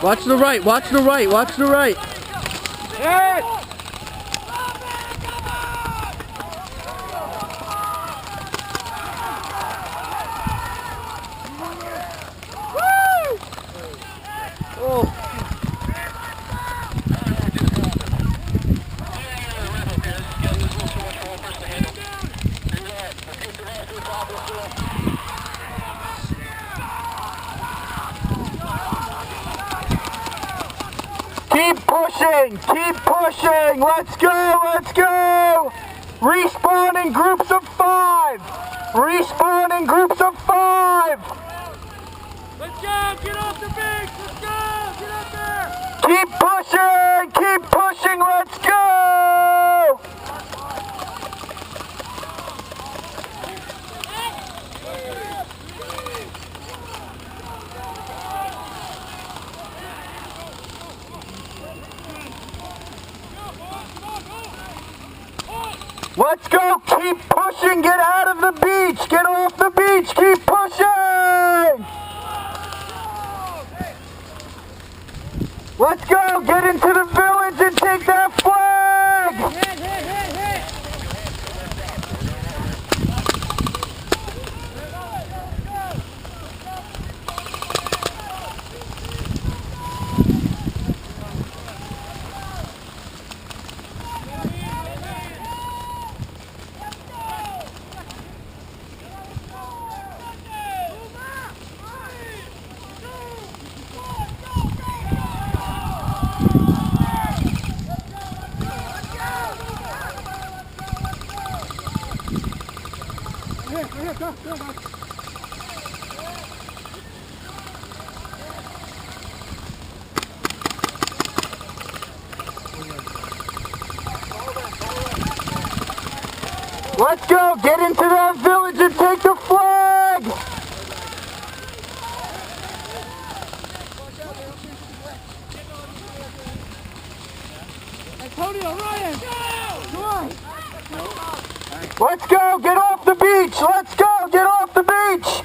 Watch the right, watch the right, watch the right. Hit! Woo! Oh. Keep pushing, let's go! Respawn in groups of 5! Respawn in groups of 5! Let's go, get off the beach, let's go, get up there! Keep pushing, let's go! Let's go, keep pushing, get out of the beach, get off the beach, keep pushing! Let's go, get into the village and take that flag! Let's go, get into that village and take the flag! Antonio, Ryan! Come on! Let's go, get off the beach! Let's go, get off the beach!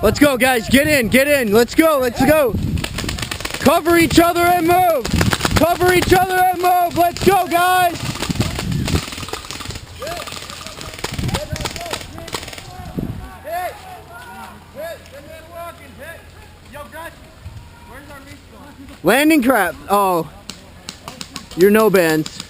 Let's go, guys, get in, let's go. Cover each other and move. Let's go, guys. Landing crap. Oh, you're no bands.